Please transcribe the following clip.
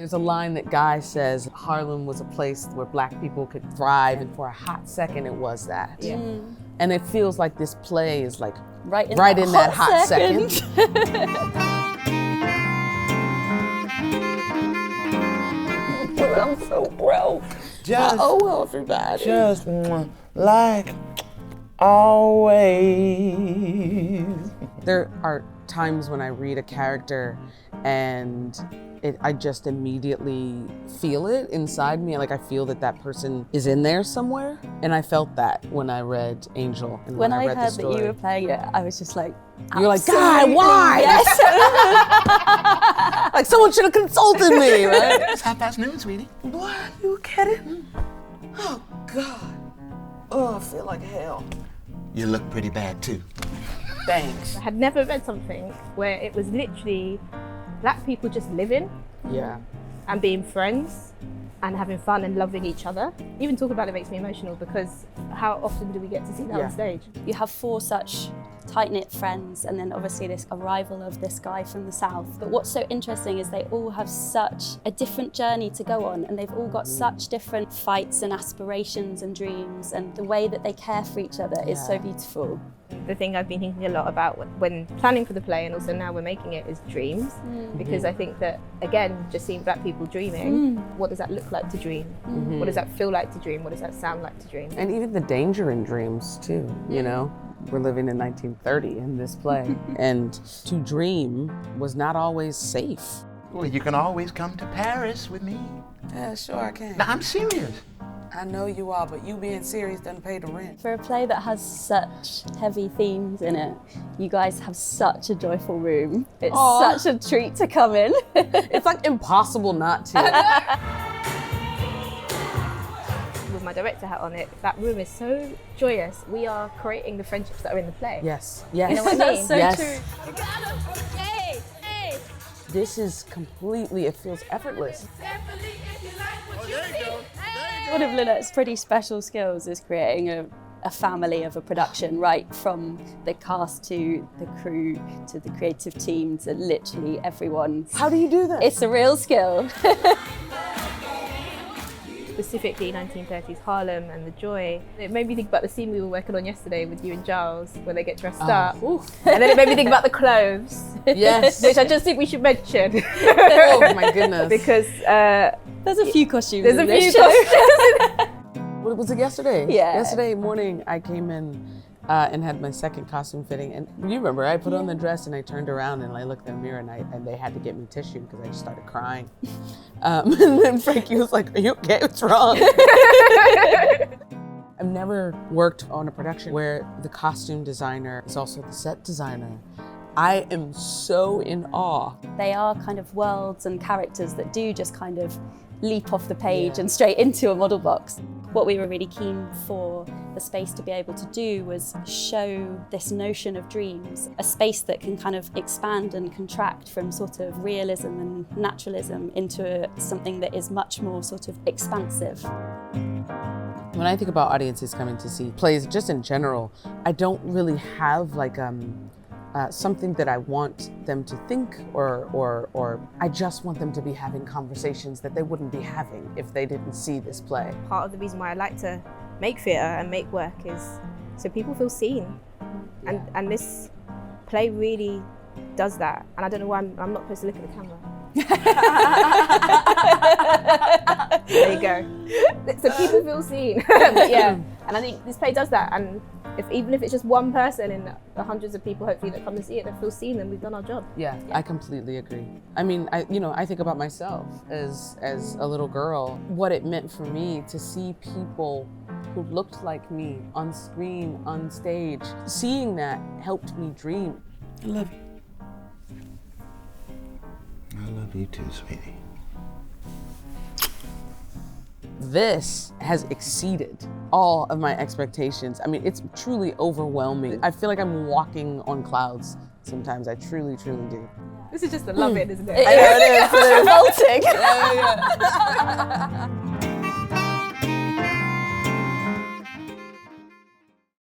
There's a line that Guy says, Harlem was a place where Black people could thrive, and for a hot second it was that. Yeah. And it feels like this play is like right in that hot second. I'm so broke. Well, everybody. Just like always. There are times when I read a character and I just immediately feel it inside me. Like I feel that person is in there somewhere. And I felt that when I read Angel and when I read heard the story. that you were playing it, I was just like, you're like, God, why? Yes. Like someone should have consulted me, right? It's noon, sweetie. What? Are you kidding? Oh, God. Oh, I feel like hell. You look pretty bad, too. Thanks. I had never read something where it was literally Black people just living and being friends and having fun and loving each other. Even talking about it makes me emotional because how often do we get to see that on stage? You have 4 such tight-knit friends and then obviously this arrival of this guy from the south. But what's so interesting is they all have such a different journey to go on, and they've all got such different fights and aspirations and dreams, and the way that they care for each other is so beautiful. The thing I've been thinking a lot about when planning for the play and also now we're making it is dreams, because I think that, again, just seeing Black people dreaming, what does that look like to dream? What does that feel like to dream? What does that sound like to dream? And even the danger in dreams too, you know? We're living in 1930 in this play, and to dream was not always safe. Well, you can always come to Paris with me. Yeah, sure I can. No, I'm serious. I know you are, but you being serious doesn't pay the rent. For a play that has such heavy themes in it, you guys have such a joyful room. It's such a treat to come in. It's like impossible not to. With my director hat on it, that room is so joyous. We are creating the friendships that are in the play. Yes. You know what I mean? That's so true. This is completely, it feels effortless. One of Lynette's pretty special skills is creating a family of a production, right from the cast to the crew to the creative team to literally everyone. How do you do that? It's a real skill. Specifically 1930s Harlem and the joy. It made me think about the scene we were working on yesterday with you and Giles, where they get dressed up. And then it made me think about the clothes. Yes. Which I just think we should mention. Oh my goodness. Because there's a few costumes there's in a this few show. costumes. What was it yesterday? Yeah. Yesterday morning I came in and had my second costume fitting, and you remember I put on the dress and I turned around and I looked in the mirror and they had to get me tissue because I just started crying. And then Frankie was like, "Are you okay? What's wrong?" I've never worked on a production where the costume designer is also the set designer. I am so in awe. They are kind of worlds and characters that do just kind of leap off the page and straight into a model box. What we were really keen for the space to be able to do was show this notion of dreams, a space that can kind of expand and contract from sort of realism and naturalism into something that is much more sort of expansive. When I think about audiences coming to see plays just in general, I don't really have like something that I want them to think or I just want them to be having conversations that they wouldn't be having if they didn't see this play. Part of the reason why I like to make theatre and make work is so people feel seen. And this play really does that. And I don't know why I'm not supposed to look at the camera. There you go. So people feel seen. But yeah, and I think this play does that. And even if it's just one person in the hundreds of people hopefully that come to see it that feel seen, then we've done our job. Yeah, I completely agree. I mean, I think about myself as a little girl, what it meant for me to see people who looked like me on screen, on stage. Seeing that helped me dream. I love you. I love you too, sweetie. This has exceeded all of my expectations. I mean, it's truly overwhelming. I feel like I'm walking on clouds sometimes. I truly, truly do. This is just the love it, isn't it? It is revolting. Yeah.